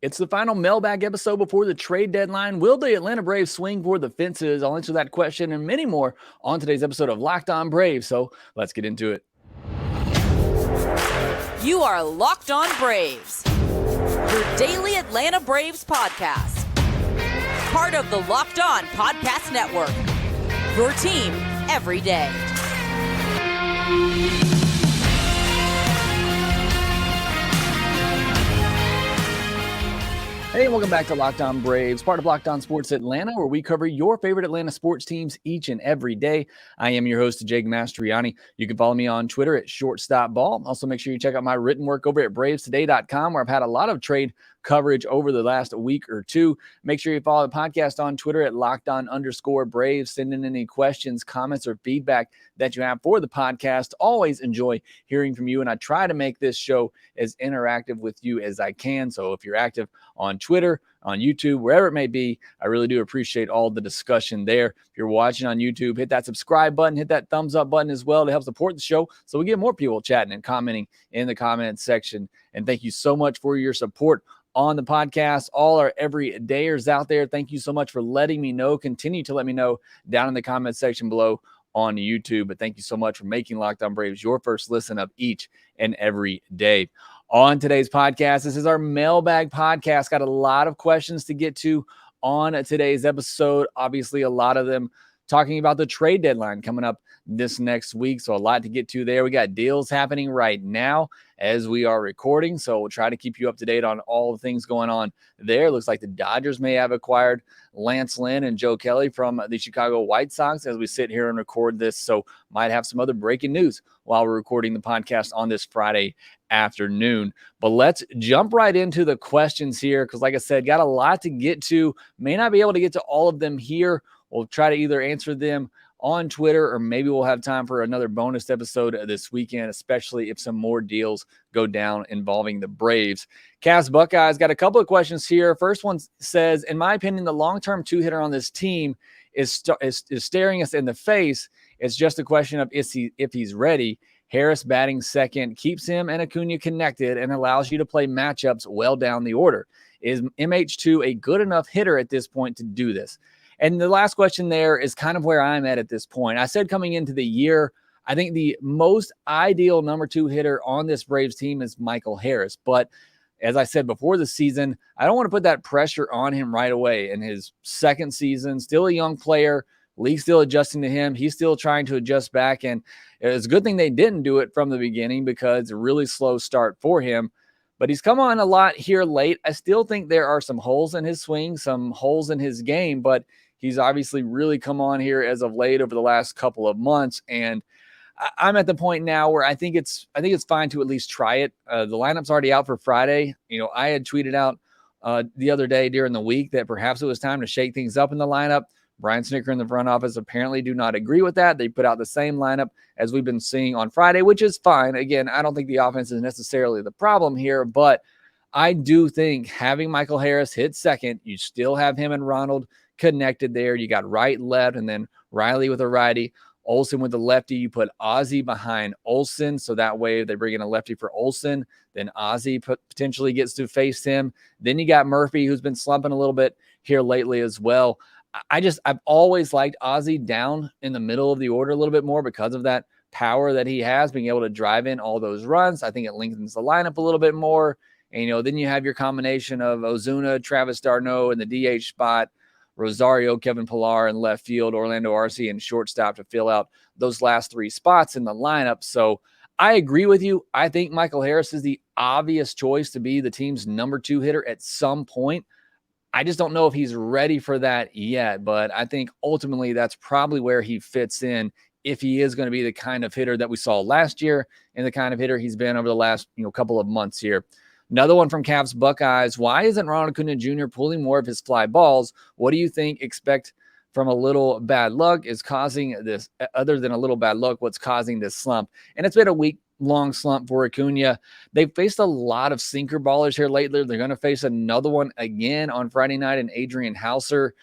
It's the final mailbag episode before the trade deadline. Will the Atlanta Braves swing for the fences? I'll answer that question and many more on today's episode of Locked On Braves. So let's get into it. You are Locked On Braves, your daily Atlanta Braves podcast. Part of the Locked On Podcast Network, your team every day. Hey, welcome back to Locked On Braves, part of Locked On Sports Atlanta, where we cover your favorite Atlanta sports teams each and every day. I am your host, Jake Mastriani. You can follow me on Twitter at shortstopball. Also, make sure you check out my written work over at bravestoday.com, where I've had a lot of trade coverage over the last week or two. Make sure you follow the podcast on Twitter at LockedOn_Braves. Send in any questions, comments, or feedback that you have for the podcast. Always enjoy hearing from you, and I try to make this show as interactive with you as I can. So if you're active on Twitter, on YouTube, wherever it may be, I really do appreciate all the discussion there. If you're watching on YouTube, hit that subscribe button, hit that thumbs up button as well to help support the show so we get more people chatting and commenting in the comments section. And thank you so much for your support on the podcast. All our everydayers out there, thank you so much for letting me know. Continue to let me know down in the comment section below on YouTube. But thank you so much for making Locked On Braves your first listen of each and every day. On today's podcast, this is our Mailbag podcast. Got a lot of questions to get to on today's episode. Obviously, a lot of them talking about the trade deadline coming up this next week. So a lot to get to there. We got deals happening right now as we are recording. So we'll try to keep you up to date on all the things going on there. Looks like the Dodgers may have acquired Lance Lynn and Joe Kelly from the Chicago White Sox as we sit here and record this. So might have some other breaking news while we're recording the podcast on this Friday afternoon. But let's jump right into the questions here because, like I said, got a lot to get to. May not be able to get to all of them here. We'll try to either answer them on Twitter or maybe we'll have time for another bonus episode this weekend, especially if some more deals go down involving the Braves. Cavs Buckeyes got a couple of questions here. First one says, in my opinion, the long-term two-hitter on this team is staring us in the face. It's just a question of if he's ready. Harris batting second keeps him and Acuna connected and allows you to play matchups well down the order. Is MH2 a good enough hitter at this point to do this? And the last question there is kind of where I'm at this point. I said coming into the year, I think the most ideal number two hitter on this Braves team is Michael Harris. But as I said before the season, I don't want to put that pressure on him right away. In his second season, still a young player, league still adjusting to him. He's still trying to adjust back. And it's a good thing they didn't do it from the beginning because it's a really slow start for him. But he's come on a lot here late. I still think there are some holes in his swing, some holes in his game, but he's obviously really come on here as of late over the last couple of months. And I'm at the point now where I think it's fine to at least try it. The lineup's already out for Friday. I had tweeted out the other day during the week that perhaps it was time to shake things up in the lineup. Brian Snicker in the front office apparently do not agree with that. They put out the same lineup as we've been seeing on Friday, which is fine. Again, I don't think the offense is necessarily the problem here, but I do think having Michael Harris hit second, you still have him and Ronald connected there. You got right, left, and then Riley with a righty, Olsen with the lefty. You put Ozzie behind Olsen, so that way they bring in a lefty for Olsen. Then Ozzie potentially gets to face him. Then you got Murphy, who's been slumping a little bit here lately as well. I've always liked Ozzie down in the middle of the order a little bit more because of that power that he has, being able to drive in all those runs. I think it lengthens the lineup a little bit more. And, then you have your combination of Ozuna, Travis d'Arnaud in the DH spot, Rosario, Kevin Pillar in left field, Orlando Arce in shortstop to fill out those last three spots in the lineup. So I agree with you. I think Michael Harris is the obvious choice to be the team's number two hitter at some point. I just don't know if he's ready for that yet, but I think ultimately that's probably where he fits in if he is going to be the kind of hitter that we saw last year and the kind of hitter he's been over the last couple of months here. Another one from Cavs Buckeyes. Why isn't Ronald Acuna Jr. pulling more of his fly balls? What do you think? Expect from a little bad luck is causing this, other than a little bad luck, what's causing this slump? And it's been a week-long slump for Acuna. They've faced a lot of sinker ballers here lately. They're going to face another one again on Friday night in Adrian Hauser.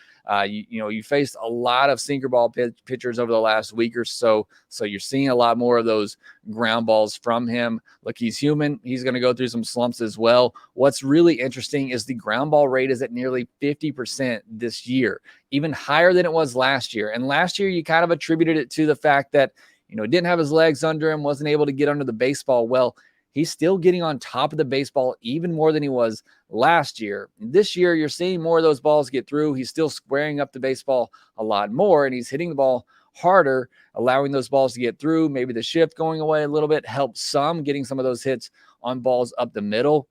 You faced a lot of sinker ball pitchers over the last week or so. So you're seeing a lot more of those ground balls from him. Look, he's human. He's going to go through some slumps as well. What's really interesting is the ground ball rate is at nearly 50% this year, even higher than it was last year. And last year, you kind of attributed it to the fact that, didn't have his legs under him, wasn't able to get under the baseball. Well, he's still getting on top of the baseball even more than he was last year. This year, you're seeing more of those balls get through. He's still squaring up the baseball a lot more, and he's hitting the ball harder, allowing those balls to get through. Maybe the shift going away a little bit helps some, getting some of those hits on balls up the middle.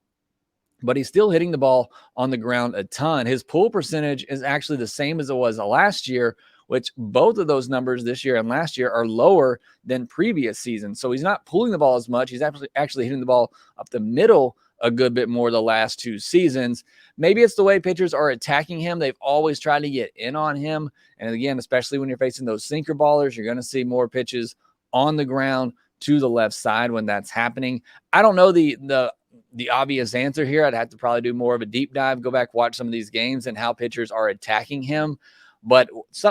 But he's still hitting the ball on the ground a ton. His pull percentage is actually the same as it was last year, which both of those numbers this year and last year are lower than previous seasons. So he's not pulling the ball as much. He's actually hitting the ball up the middle a good bit more the last two seasons. Maybe it's the way pitchers are attacking him. They've always tried to get in on him. And again, especially when you're facing those sinker ballers, you're going to see more pitches on the ground to the left side when that's happening. I don't know the obvious answer here. I'd have to probably do more of a deep dive, go back, watch some of these games and how pitchers are attacking him. But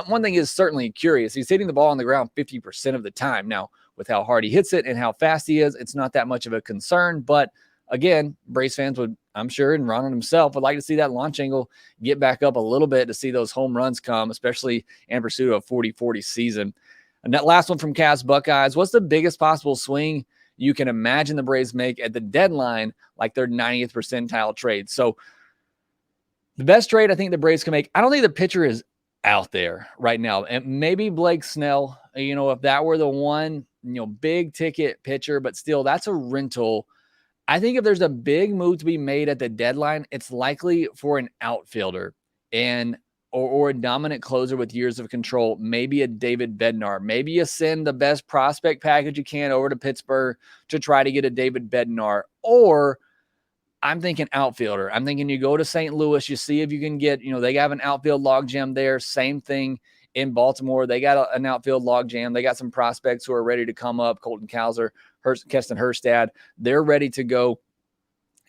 one thing is certainly curious. He's hitting the ball on the ground 50% of the time. Now, with how hard he hits it and how fast he is, it's not that much of a concern. But again, Braves fans would, I'm sure, and Ronald himself would like to see that launch angle get back up a little bit to see those home runs come, especially in pursuit of a 40-40 season. And that last one from Cavs Buckeyes, what's the biggest possible swing you can imagine the Braves make at the deadline, like their 90th percentile trade? So the best trade I think the Braves can make, I don't think the pitcher is out there right now. And maybe Blake Snell, if that were the one, big ticket pitcher, but still that's a rental. I think if there's a big move to be made at the deadline, it's likely for an outfielder or a dominant closer with years of control, maybe a David Bednar. Maybe you send the best prospect package you can over to Pittsburgh to try to get a David Bednar. Or I'm thinking outfielder. I'm thinking you go to St. Louis, you see if you can get, they have an outfield logjam there. Same thing in Baltimore. They got an outfield logjam. They got some prospects who are ready to come up. Colton Cowser, Keston Herstad, they're ready to go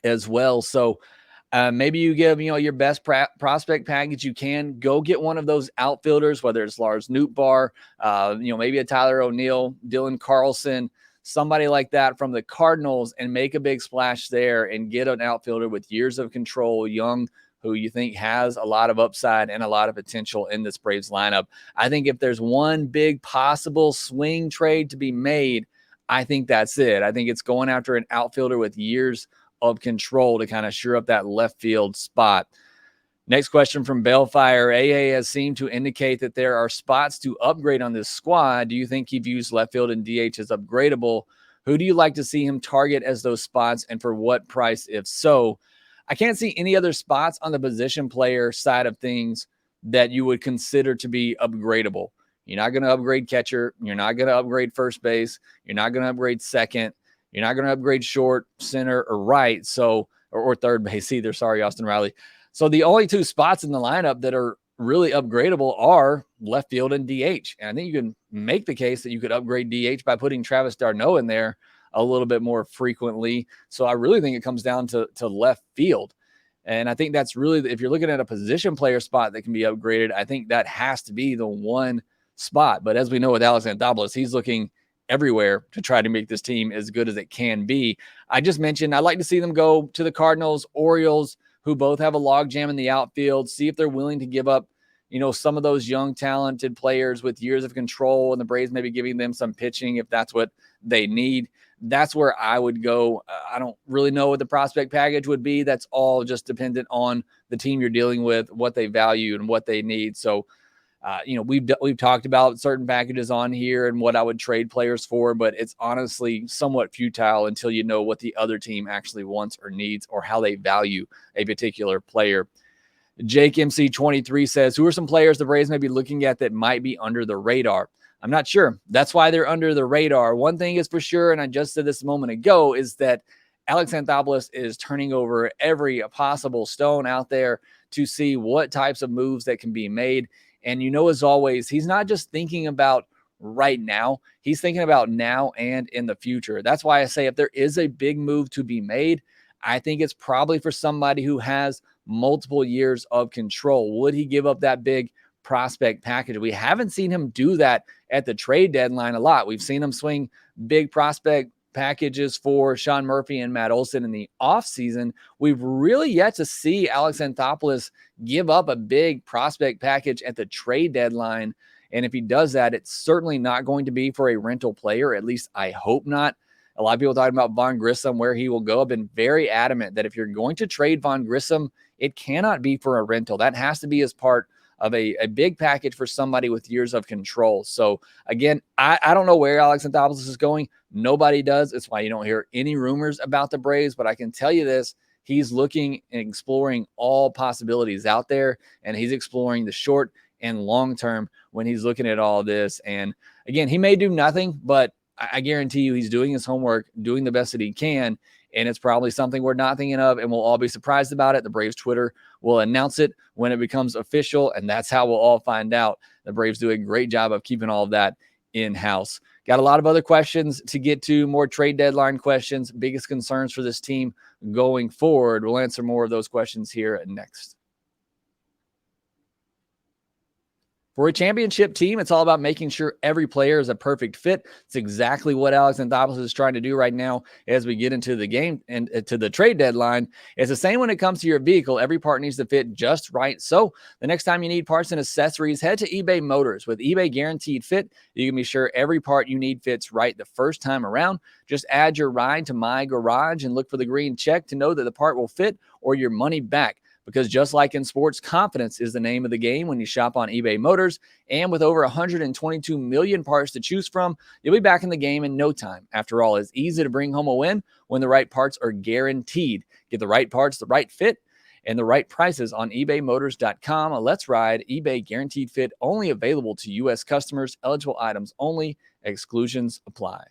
as well. So maybe you give, your best prospect package you can. Go get one of those outfielders, whether it's Lars Nootbaar, maybe a Tyler O'Neill, Dylan Carlson, somebody like that from the Cardinals, and make a big splash there and get an outfielder with years of control, young, who you think has a lot of upside and a lot of potential in this Braves lineup. I think if there's one big possible swing trade to be made, I think that's it. I think it's going after an outfielder with years of control to kind of shore up that left field spot. Next question from Bellfire. AA has seemed to indicate that there are spots to upgrade on this squad. Do you think he views left field and DH as upgradable? Who do you like to see him target as those spots, and for what price, if so? I can't see any other spots on the position player side of things that you would consider to be upgradable. You're not going to upgrade catcher. You're not going to upgrade first base. You're not going to upgrade second. You're not going to upgrade short, center, or right. So, or third base either. Sorry, Austin Riley. So the only two spots in the lineup that are really upgradable are left field and DH. And I think you can make the case that you could upgrade DH by putting Travis d'Arnaud in there a little bit more frequently. So I really think it comes down to left field. And I think that's really, if you're looking at a position player spot that can be upgraded, I think that has to be the one spot. But as we know with Alex Anthopoulos, he's looking everywhere to try to make this team as good as it can be. I just mentioned I'd like to see them go to the Cardinals, Orioles, who both have a logjam in the outfield, see if they're willing to give up, some of those young, talented players with years of control, and the Braves maybe giving them some pitching if that's what they need. That's where I would go. I don't really know what the prospect package would be. That's all just dependent on the team you're dealing with, what they value and what they need. So, we've talked about certain packages on here and what I would trade players for, but it's honestly somewhat futile until you know what the other team actually wants or needs or how they value a particular player. Jake MC23 says, who are some players the Braves may be looking at that might be under the radar? I'm not sure. That's why they're under the radar. One thing is for sure, and I just said this a moment ago, is that Alex Anthopoulos is turning over every possible stone out there to see what types of moves that can be made. And as always, he's not just thinking about right now. He's thinking about now and in the future. That's why I say if there is a big move to be made, I think it's probably for somebody who has multiple years of control. Would he give up that big prospect package. We haven't seen him do that at the trade deadline a lot. We've seen him swing big prospect packages for Sean Murphy and Matt Olson in the offseason. We've really yet to see Alex Anthopoulos give up a big prospect package at the trade deadline. And if he does that, it's certainly not going to be for a rental player. At least I hope not. A lot of people talking about Von Grissom, where he will go. I've been very adamant that if you're going to trade Von Grissom, it cannot be for a rental. That has to be as part of a big package for somebody with years of control. So again, I don't know where Alex Anthopoulos is going. Nobody does. It's why you don't hear any rumors about the Braves, but I can tell you this. He's looking and exploring all possibilities out there, and he's exploring the short and long term when he's looking at all this. And again, he may do nothing, but I guarantee you he's doing his homework, doing the best that he can, and it's probably something we're not thinking of, and we'll all be surprised about it. The Braves Twitter will announce it when it becomes official, and that's how we'll all find out. The Braves do a great job of keeping all of that in-house. Got a lot of other questions to get to, more trade deadline questions, biggest concerns for this team going forward. We'll answer more of those questions here next. For a championship team, it's all about making sure every player is a perfect fit. It's exactly what Alex Anthopoulos is trying to do right now as we get into the game and to the trade deadline. It's the same when it comes to your vehicle. Every part needs to fit just right. So the next time you need parts and accessories, head to eBay Motors. With eBay Guaranteed Fit, you can be sure every part you need fits right the first time around. Just add your ride to My Garage and look for the green check to know that the part will fit or your money back. Because just like in sports, confidence is the name of the game when you shop on eBay Motors. And with over 122 million parts to choose from, you'll be back in the game in no time. After all, it's easy to bring home a win when the right parts are guaranteed. Get the right parts, the right fit, and the right prices on ebaymotors.com. Let's ride. eBay Guaranteed Fit, only available to U.S. customers. Eligible items only. Exclusions apply.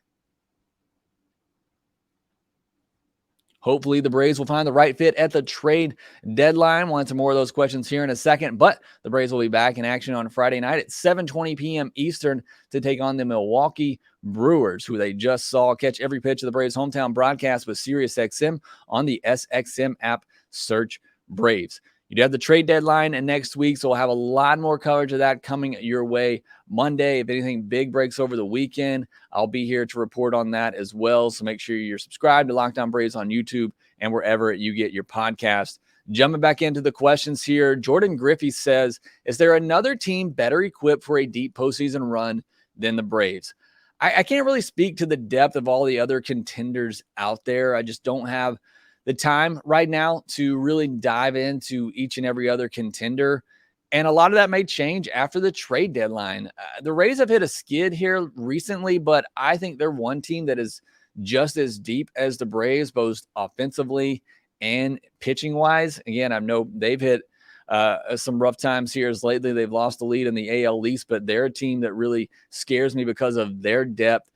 Hopefully, the Braves will find the right fit at the trade deadline. We'll answer more of those questions here in a second, but the Braves will be back in action on Friday night at 7:20 p.m. Eastern to take on the Milwaukee Brewers, who they just saw. Catch every pitch of the Braves' hometown broadcast with SiriusXM on the SXM app. Search Braves. You have the trade deadline and next week, so we'll have a lot more coverage of that coming your way Monday. If anything big breaks over the weekend, I'll be here to report on that as well. So make sure you're subscribed to Locked On Braves on YouTube and wherever you get your podcast. Jumping back into the questions here, Jordan Griffey says, is there another team better equipped for a deep postseason run than the Braves? I can't really speak to the depth of all the other contenders out there. I just don't have the time right now to really dive into each and every other contender. And a lot of that may change after the trade deadline. The Rays have hit a skid here recently, but I think they're one team that is just as deep as the Braves, both offensively and pitching wise. Again, I know they've hit some rough times here as lately. They've lost the lead in the AL East, but they're a team that really scares me because of their depth.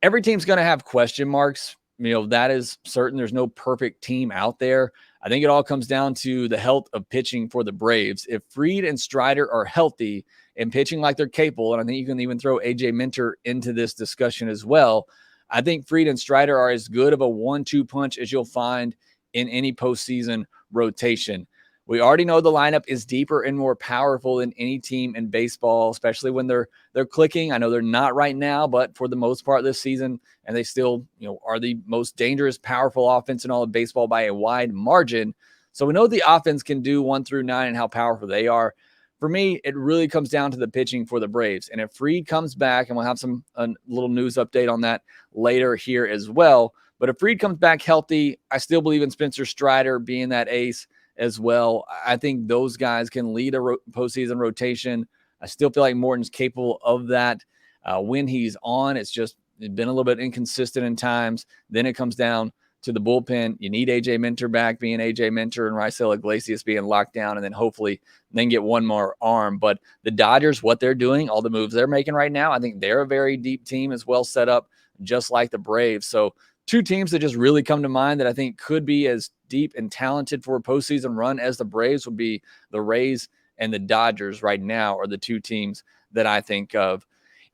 Every team's going to have question marks. That is certain. There's no perfect team out there. I think it all comes down to the health of pitching for the Braves. If Fried and Strider are healthy and pitching like they're capable, and I think you can even throw AJ Minter into this discussion as well, I think Fried and Strider are as good of a 1-2 punch as you'll find in any postseason rotation. We already know the lineup is deeper and more powerful than any team in baseball, especially when they're clicking. I know they're not right now, but for the most part this season, and they still, are the most dangerous, powerful offense in all of baseball by a wide margin. So we know the offense can do 1 through 9 and how powerful they are. For me, it really comes down to the pitching for the Braves. And if Fried comes back, and we'll have a little news update on that later here as well. But if Fried comes back healthy, I still believe in Spencer Strider being that ace as well. I think those guys can lead a postseason rotation. I still feel like Morton's capable of that. When he's on, it's been a little bit inconsistent in times. Then it comes down to the bullpen. You need AJ Minter back being AJ Minter and Raisel Iglesias being locked down, and then hopefully get one more arm. But the Dodgers, what they're doing, all the moves they're making right now, I think they're a very deep team as well set up, just like the Braves. So two teams that just really come to mind that I think could be as deep and talented for a postseason run as the Braves would be the Rays and the Dodgers right now are the two teams that I think of.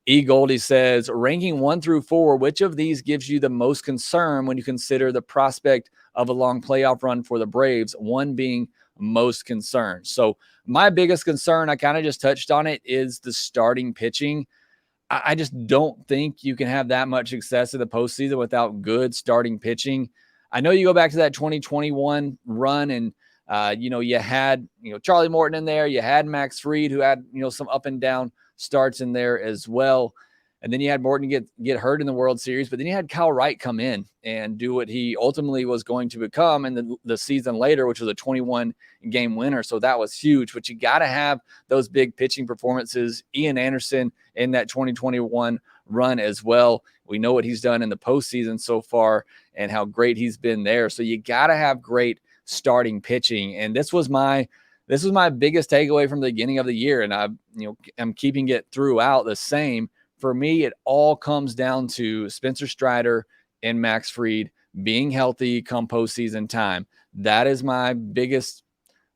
E. Goldie says, ranking 1 through 4, which of these gives you the most concern when you consider the prospect of a long playoff run for the Braves? 1 being most concerned. So my biggest concern, I kind of just touched on it, is the starting pitching. I just don't think you can have that much success in the postseason without good starting pitching. I know you go back to that 2021 run and, you had, Charlie Morton in there. You had Max Fried, who had, some up and down starts in there as well. And then you had Morton get hurt in the World Series, but then you had Kyle Wright come in and do what he ultimately was going to become in the season later, which was a 21-game winner. So that was huge. But you got to have those big pitching performances. Ian Anderson in that 2021 run as well. We know what he's done in the postseason so far and how great he's been there. So you got to have great starting pitching. And this was my biggest takeaway from the beginning of the year. And I'm keeping it throughout the same. For me, it all comes down to Spencer Strider and Max Fried being healthy come postseason time. That is my biggest,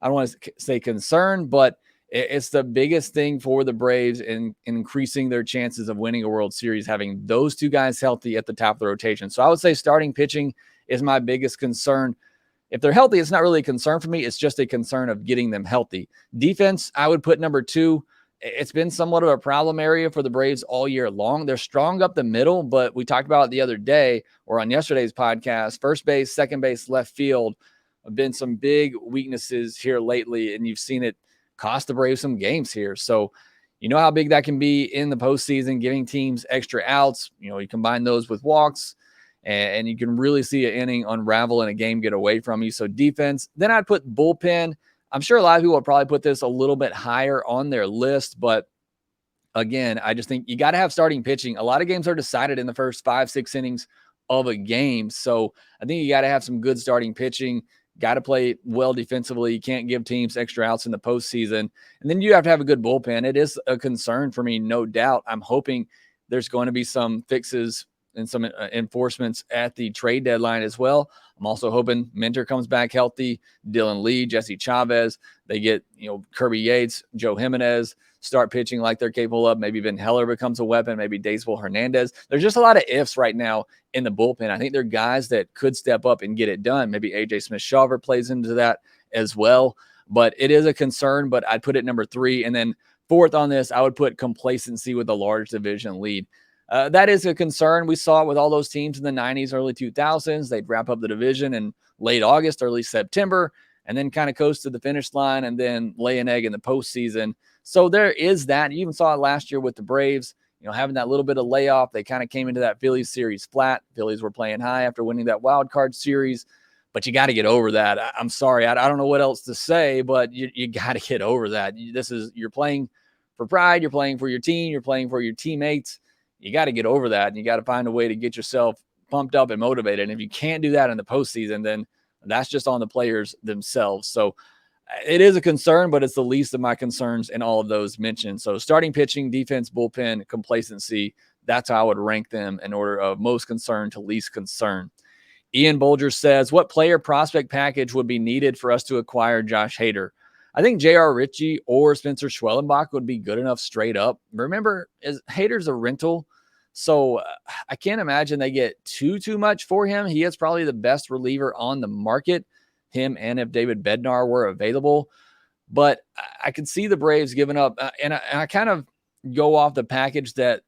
I don't want to say concern, but it's the biggest thing for the Braves in increasing their chances of winning a World Series, having those two guys healthy at the top of the rotation. So I would say starting pitching is my biggest concern. If they're healthy, it's not really a concern for me. It's just a concern of getting them healthy. Defense, I would put number 2. It's been somewhat of a problem area for the Braves all year long. They're strong up the middle, but we talked about it the other day or on yesterday's podcast, first base, second base, left field have been some big weaknesses here lately, and you've seen it cost the Braves some games here. So you know how big that can be in the postseason, giving teams extra outs. You combine those with walks, and you can really see an inning unravel and a game get away from you. So defense. Then I'd put bullpen. I'm sure a lot of people will probably put this a little bit higher on their list, but again, I just think you got to have starting pitching. A lot of games are decided in the first 5-6 innings of a game. So I think you got to have some good starting pitching, got to play well defensively. You can't give teams extra outs in the postseason. And then you have to have a good bullpen. It is a concern for me, no doubt. I'm hoping there's going to be some fixes and some enforcements at the trade deadline as well. I'm also hoping Minter comes back healthy, Dylan Lee, Jesse Chavez. They get, Kirby Yates, Joe Jimenez start pitching like they're capable of. Maybe Ben Heller becomes a weapon, maybe Daysville Hernandez. There's just a lot of ifs right now in the bullpen. I think they're guys that could step up and get it done. Maybe AJ Smith-Shawver plays into that as well. But it is a concern, but I'd put it number 3. And then 4th on this, I would put complacency with a large division lead. That is a concern. We saw it with all those teams in the 90s, early 2000s. They'd wrap up the division in late August, early September, and then kind of coast to the finish line and then lay an egg in the postseason. So there is that. You even saw it last year with the Braves, having that little bit of layoff. They kind of came into that Phillies series flat. Phillies were playing high after winning that wild card series, but you got to get over that. I'm sorry. I don't know what else to say, but you got to get over that. You're playing for pride. You're playing for your team. You're playing for your teammates. You got to get over that, and you got to find a way to get yourself pumped up and motivated. And if you can't do that in the postseason, then that's just on the players themselves. So it is a concern, but it's the least of my concerns in all of those mentioned. So starting pitching, defense, bullpen, complacency, that's how I would rank them in order of most concern to least concern. Ian Bolger says, what player prospect package would be needed for us to acquire Josh Hader? I think J.R. Ritchie or Spencer Schwellenbach would be good enough straight up. Remember, Hader's a rental, so I can't imagine they get too much for him. He is probably the best reliever on the market, him and if David Bednar were available. But I could see the Braves giving up, and I kind of go off the package that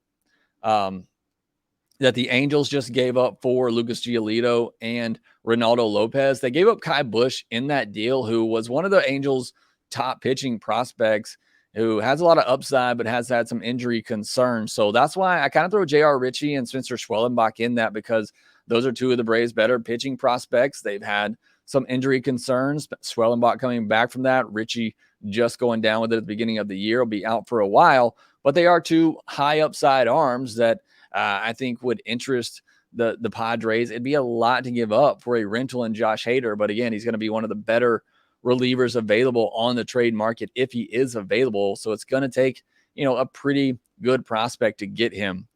the Angels just gave up for Lucas Giolito and Ronaldo Lopez. They gave up Kai Busch in that deal, who was one of the Angels' top pitching prospects, who has a lot of upside but has had some injury concerns. So that's why I kind of throw J.R. Ritchie and Spencer Schwellenbach in that, because those are two of the Braves' better pitching prospects. They've had some injury concerns. Schwellenbach coming back from that. Ritchie just going down with it at the beginning of the year. Will be out for a while. But they are two high upside arms that I think would interest the Padres. It'd be a lot to give up for a rental in Josh Hader. But again, he's going to be one of the better relievers available on the trade market if he is available. So it's going to take, a pretty good prospect to get him.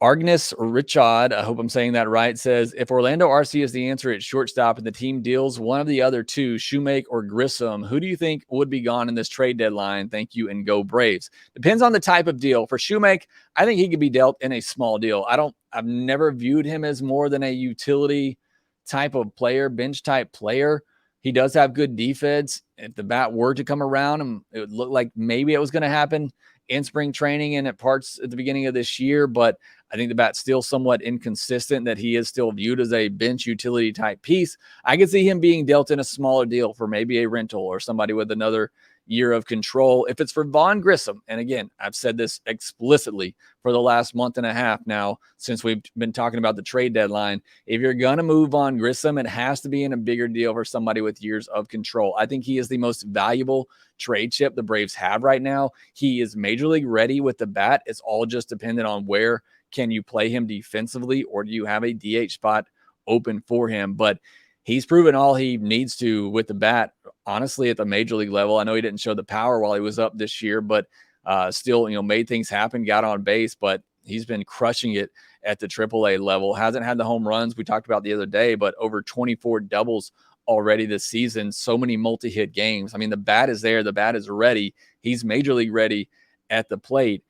Agnes Richard, I hope I'm saying that right, says, if Orlando RC is the answer at shortstop and the team deals one of the other two, Shoemake or Grissom, who do you think would be gone in this trade deadline? Thank you, and go Braves. Depends on the type of deal. For Shoemake, I think he could be dealt in a small deal. I've never viewed him as more than a utility type of player, bench type player. He does have good defense. If the bat were to come around, it would look like maybe it was going to happen in spring training and at parts at the beginning of this year. But I think the bat's still somewhat inconsistent, that he is still viewed as a bench utility type piece. I could see him being dealt in a smaller deal for maybe a rental or somebody with another year of control. If it's for Vaughn Grissom, and again, I've said this explicitly for the last month and a half now since we've been talking about the trade deadline, if you're going to move on Grissom, it has to be in a bigger deal for somebody with years of control. I think he is the most valuable trade chip the Braves have right now. He is major league ready with the bat. It's all just dependent on where can you play him defensively, or do you have a DH spot open for him? But he's proven all he needs to with the bat, honestly, at the major league level. I know he didn't show the power while he was up this year, but still, made things happen, got on base, but he's been crushing it at the AAA level. Hasn't had the home runs we talked about the other day, but over 24 doubles already this season. So many multi-hit games. I mean, the bat is there. The bat is ready. He's major league ready at the plate.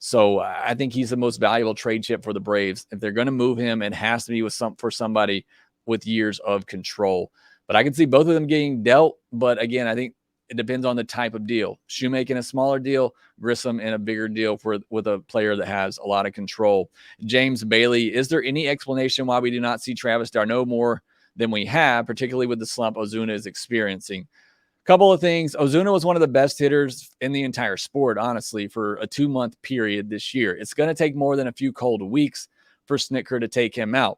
So I think he's the most valuable trade chip for the Braves. If they're going to move him, it has to be for somebody with years of control. But I can see both of them getting dealt. But again, I think it depends on the type of deal. Shoemaker in a smaller deal, Grissom in a bigger deal with a player that has a lot of control. James Bailey, is there any explanation why we do not see Travis d'Arnaud more than we have, particularly with the slump Ozuna is experiencing? Couple of things. Ozuna was one of the best hitters in the entire sport, honestly, for a 2-month period this year. It's going to take more than a few cold weeks for Snitker to take him out.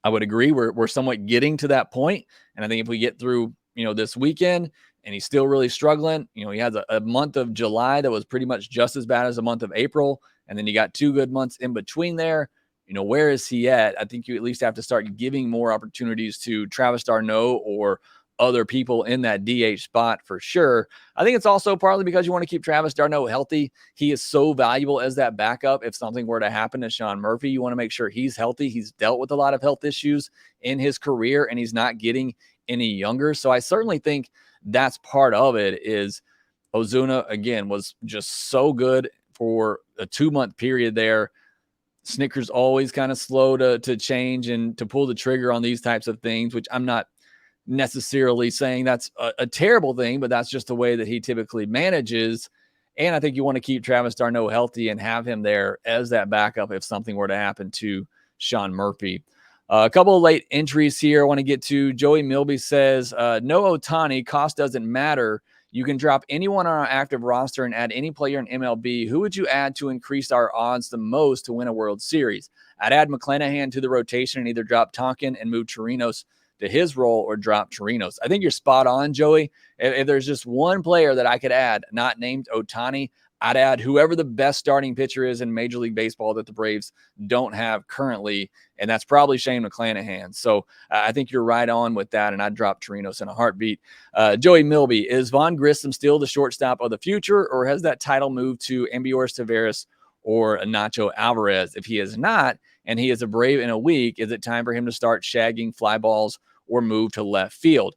I would agree. We're somewhat getting to that point. And I think if we get through, this weekend and he's still really struggling, he has a month of July that was pretty much just as bad as the month of April. And then you got 2 good months in between there. Where is he at? I think you at least have to start giving more opportunities to Travis d'Arnaud or other people in that DH spot for sure. I think it's also partly because you want to keep Travis d'Arnaud healthy. He is so valuable as that backup. If something were to happen to Sean Murphy, you want to make sure he's healthy. He's dealt with a lot of health issues in his career, and he's not getting any younger. So I certainly think that's part of it. Is Ozuna, again, was just so good for a 2-month period there. Snitker's always kind of slow to change and to pull the trigger on these types of things, which I'm not necessarily saying that's a terrible thing, but that's just the way that he typically manages. And I think you want to keep Travis d'Arnaud healthy and have him there as that backup if something were to happen to Sean Murphy. A couple of late entries here I want to get to. Joey Milby says, no Ohtani, cost doesn't matter. You can drop anyone on our active roster and add any player in MLB. Who would you add to increase our odds the most to win a World Series? I'd add McClanahan to the rotation and either drop Tonkin and move Chirinos to his role or drop Chirinos. I think you're spot on, Joey. If there's just one player that I could add, not named Ohtani, I'd add whoever the best starting pitcher is in Major League Baseball that the Braves don't have currently, and that's probably Shane McClanahan. So I think you're right on with that, and I'd drop Chirinos in a heartbeat. Joey Milby, is Vaughn Grissom still the shortstop of the future, or has that title moved to Ambiorz Taveras or Nacho Alvarez? If he is not, and he is a Brave in a week, is it time for him to start shagging fly balls or move to left field?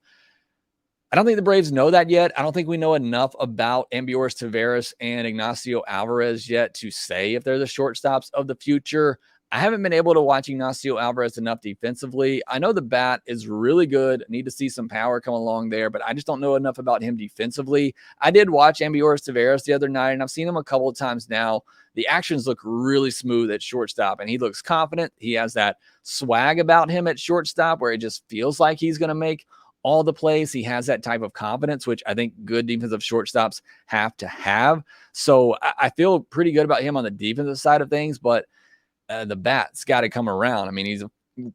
I don't think the Braves know that yet. I don't think we know enough about Ambiorz Taveras and Ignacio Alvarez yet to say if they're the shortstops of the future. I haven't been able to watch Ignacio Alvarez enough defensively. I know the bat is really good. Need to see some power come along there, but I just don't know enough about him defensively. I did watch Ambiorz Taveras the other night, and I've seen him a couple of times now. The actions look really smooth at shortstop, and he looks confident. He has that swag about him at shortstop where it just feels like he's going to make all the plays. He has that type of confidence, which I think good defensive shortstops have to have. So I feel pretty good about him on the defensive side of things, but the bat's got to come around. I mean, he's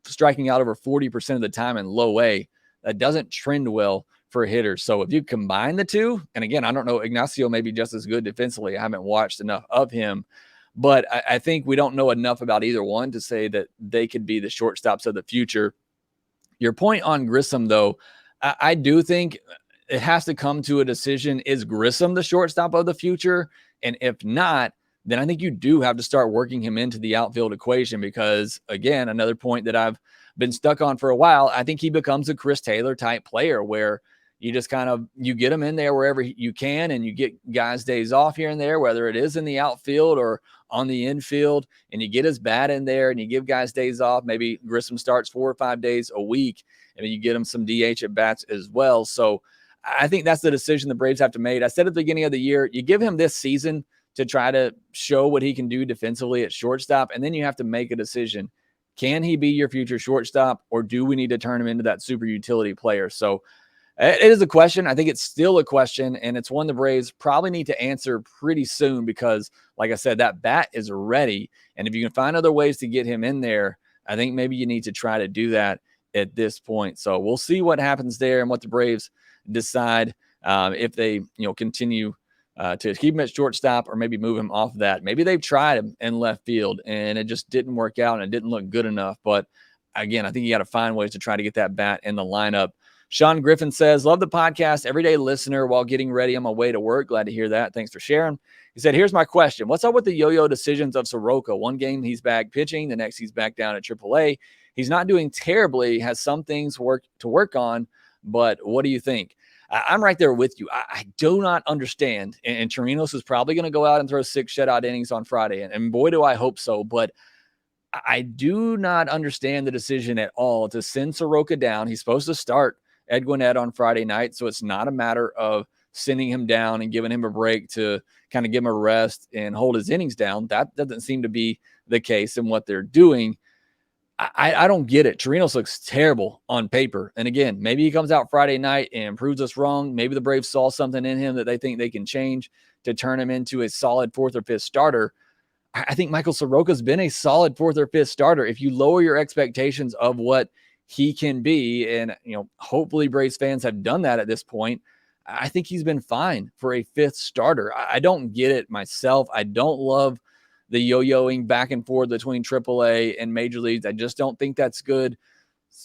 striking out over 40% of the time in low A. That doesn't trend well for hitters. So if you combine the two, and again, I don't know, Ignacio may be just as good defensively. I haven't watched enough of him, but I think we don't know enough about either one to say that they could be the shortstops of the future. Your point on Grissom, though, I do think it has to come to a decision. Is Grissom the shortstop of the future? And if not, then I think you do have to start working him into the outfield equation because, again, another point that I've been stuck on for a while, I think he becomes a Chris Taylor type player where you just kind of, you get him in there wherever you can and you get guys days off here and there, whether it is in the outfield or on the infield, and you get his bat in there and you give guys days off. Maybe Grissom starts 4 or 5 days a week, and then you get him some DH at bats as well. So I think that's the decision the Braves have to make. I said at the beginning of the year, you give him this season to try to show what he can do defensively at shortstop, and then you have to make a decision. Can he be your future shortstop, or do we need to turn him into that super utility player? So it is a question. I think it's still a question, and it's one the Braves probably need to answer pretty soon because, like I said, that bat is ready. And if you can find other ways to get him in there, I think maybe you need to try to do that at this point. So we'll see what happens there and what the Braves decide if they continue to keep him at shortstop or maybe move him off of that. Maybe they've tried him in left field and it just didn't work out and it didn't look good enough. But again, I think you got to find ways to try to get that bat in the lineup. Sean Griffin says, love the podcast, everyday listener while getting ready on my way to work. Glad to hear that. Thanks for sharing. He said, here's my question. What's up with the yo-yo decisions of Soroka? One game he's back pitching, the next he's back down at AAA. He's not doing terribly, has some things to work on, but what do you think? I'm right there with you. I do not understand. And Chirinos is probably going to go out and throw 6 shutout innings on Friday. And boy, do I hope so. But I do not understand the decision at all to send Soroka down. He's supposed to start Ed Gwinnett on Friday night. So it's not a matter of sending him down and giving him a break to kind of give him a rest and hold his innings down. That doesn't seem to be the case in what they're doing. I don't get it. Chirinos looks terrible on paper. And again, maybe he comes out Friday night and proves us wrong. Maybe the Braves saw something in him that they think they can change to turn him into a solid 4th or 5th starter. I think Michael Soroka's been a solid 4th or 5th starter. If you lower your expectations of what he can be, and hopefully Braves fans have done that at this point, I think he's been fine for a 5th starter. I don't get it myself. I don't love the yo-yoing back and forth between AAA and major leagues. I just don't think that's good,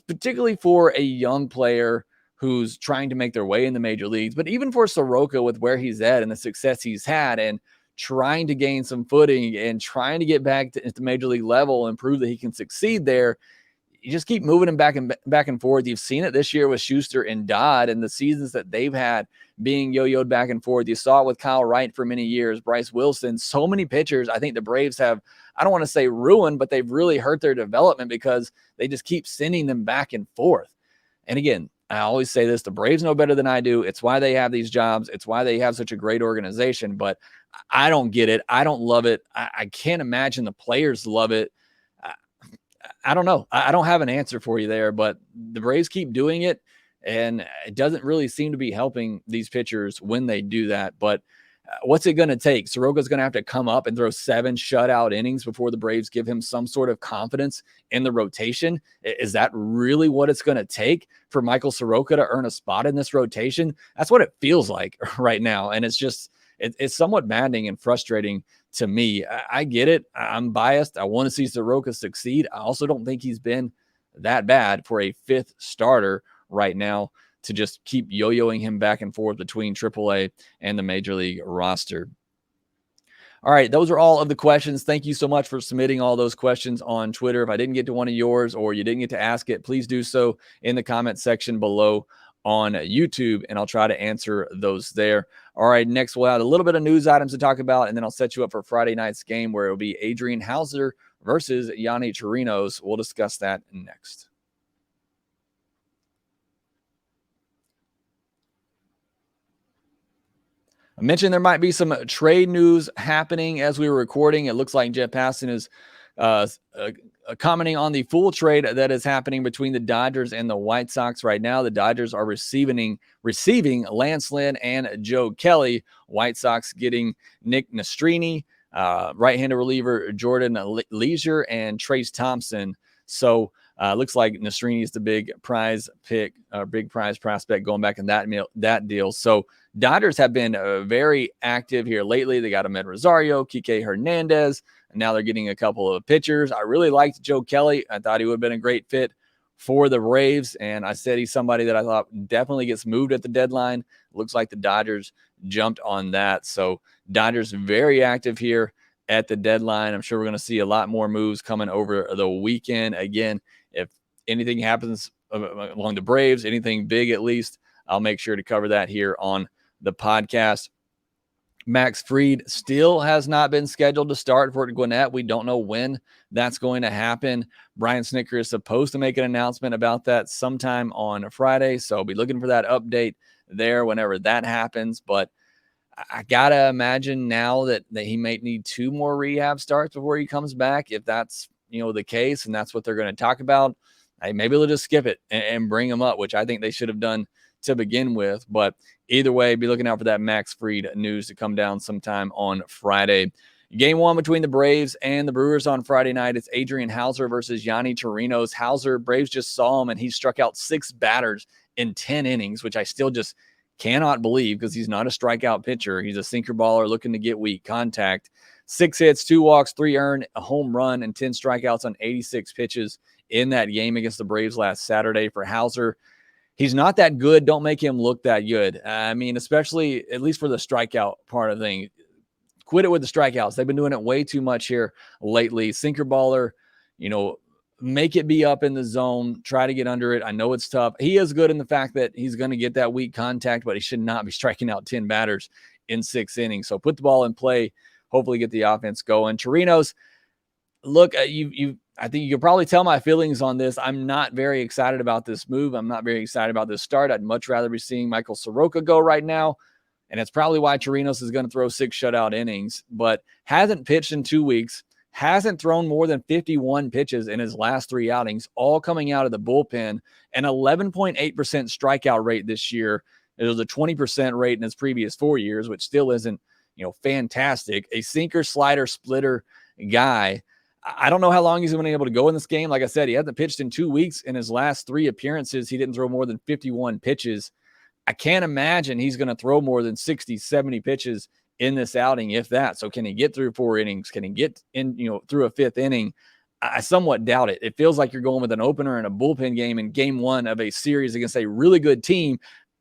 particularly for a young player who's trying to make their way in the major leagues. But even for Soroka with where he's at and the success he's had and trying to gain some footing and trying to get back to the major league level and prove that he can succeed there, you just keep moving him back and forth. You've seen it this year with Schuster and Dodd and the seasons that they've had being yo-yoed back and forth. You saw it with Kyle Wright for many years, Bryce Wilson, so many pitchers. I think the Braves have, I don't want to say ruined, but they've really hurt their development because they just keep sending them back and forth. And again, I always say this, the Braves know better than I do. It's why they have these jobs. It's why they have such a great organization, but I don't get it. I don't love it. I can't imagine the players love it. I don't know. I don't have an answer for you there, but the Braves keep doing it, and it doesn't really seem to be helping these pitchers when they do that. But what's it going to take? Soroka's going to have to come up and throw 7 shutout innings before the Braves give him some sort of confidence in the rotation. Is that really what it's going to take for Michael Soroka to earn a spot in this rotation? That's what it feels like right now, and it's just it's somewhat maddening and frustrating to me. I get it. I'm biased. I want to see Soroka succeed. I also don't think he's been that bad for a 5th starter right now to just keep yo-yoing him back and forth between AAA and the Major League roster. All right, those are all of the questions. Thank you so much for submitting all those questions on Twitter. If I didn't get to one of yours or you didn't get to ask it, please do so in the comment section below on YouTube, and I'll try to answer those there. All right, next we'll have a little bit of news items to talk about, and then I'll set you up for Friday night's game where it'll be Adrian Hauser versus Yonny Chirinos. We'll discuss that next. I mentioned there might be some trade news happening as we were recording. It looks like Jeff Passan is commenting on the full trade that is happening between the Dodgers and the White Sox right now. The Dodgers are receiving Lance Lynn and Joe Kelly. White Sox getting Nick Nastrini, right-handed reliever Jordan Leisure, and Trace Thompson. So looks like Nastrini is the big prize pick, big prize prospect going back in that deal. So Dodgers have been very active here lately. They got Ahmed Rosario, Kike Hernandez, and now they're getting a couple of pitchers. I really liked Joe Kelly. I thought he would have been a great fit for the Braves, and I said he's somebody that I thought definitely gets moved at the deadline. Looks like the Dodgers jumped on that. So Dodgers very active here at the deadline. I'm sure we're going to see a lot more moves coming over the weekend. Again, if anything happens along the Braves, anything big at least, I'll make sure to cover that here on the podcast. Max Fried still has not been scheduled to start for Gwinnett. We don't know when that's going to happen. Brian Snitker is supposed to make an announcement about that sometime on Friday, so I'll be looking for that update there whenever that happens. But I got to imagine now that he may need 2 more rehab starts before he comes back. If that's, the case and that's what they're going to talk about, maybe they'll just skip it and bring him up, which I think they should have done to begin with. But either way, be looking out for that Max Fried news to come down sometime on Friday. Game 1 between the Braves and the Brewers on Friday night. It's Adrian Houser versus Yonny Chirinos. Houser, Braves just saw him, and he struck out 6 batters in 10 innings, which I still just cannot believe because he's not a strikeout pitcher. He's a sinker baller looking to get weak contact. 6 hits, 2 walks, 3 earned, a home run, and 10 strikeouts on 86 pitches in that game against the Braves last Saturday for Houser. He's not that good. Don't make him look that good. I mean, especially at least for the strikeout part of things. Quit it with the strikeouts. They've been doing it way too much here lately. Sinker baller, make it be up in the zone. Try to get under it. I know it's tough. He is good in the fact that he's going to get that weak contact, but he should not be striking out 10 batters in 6 innings. So put the ball in play. Hopefully get the offense going. Chirinos, look, I think you can probably tell my feelings on this. I'm not very excited about this move. I'm not very excited about this start. I'd much rather be seeing Michael Soroka go right now. And it's probably why Chirinos is going to throw 6 shutout innings, but hasn't pitched in 2 weeks, hasn't thrown more than 51 pitches in his last 3 outings, all coming out of the bullpen, an 11.8% strikeout rate this year. It was a 20% rate in his previous 4 years, which still isn't, fantastic. A sinker, slider, splitter guy. I don't know how long he's going to be able to go in this game. Like I said, he hasn't pitched in 2 weeks. In his last 3 appearances, he didn't throw more than 51 pitches. I can't imagine he's going to throw more than 60, 70 pitches in this outing, if that. So can he get through 4 innings? Can he get in, through a 5th inning? I somewhat doubt it. It feels like you're going with an opener and a bullpen game in game 1 of a series against a really good team.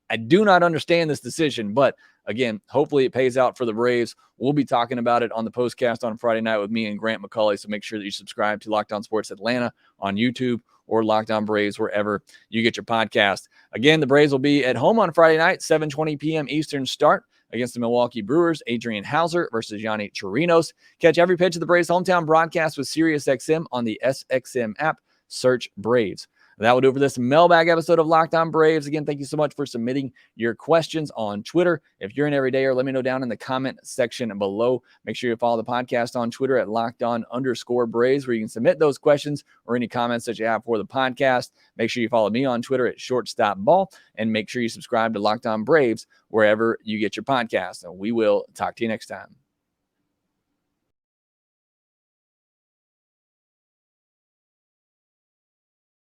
I do not understand this decision, but again, hopefully it pays out for the Braves. We'll be talking about it on the postcast on Friday night with me and Grant McCauley. So make sure that you subscribe to Locked On Sports Atlanta on YouTube or Locked On Braves, wherever you get your podcast. Again, the Braves will be at home on Friday night, 7:20 p.m. Eastern start against the Milwaukee Brewers. Adrian Houser versus Yonny Chirinos. Catch every pitch of the Braves hometown broadcast with SiriusXM on the SXM app. Search Braves. That will do it for this Mailbag episode of Locked On Braves. Again, thank you so much for submitting your questions on Twitter. If you're an everydayer, let me know down in the comment section below. Make sure you follow the podcast on Twitter at LockedOn_Braves, where you can submit those questions or any comments that you have for the podcast. Make sure you follow me on Twitter at shortstopball, and make sure you subscribe to Locked On Braves wherever you get your podcast. And we will talk to you next time.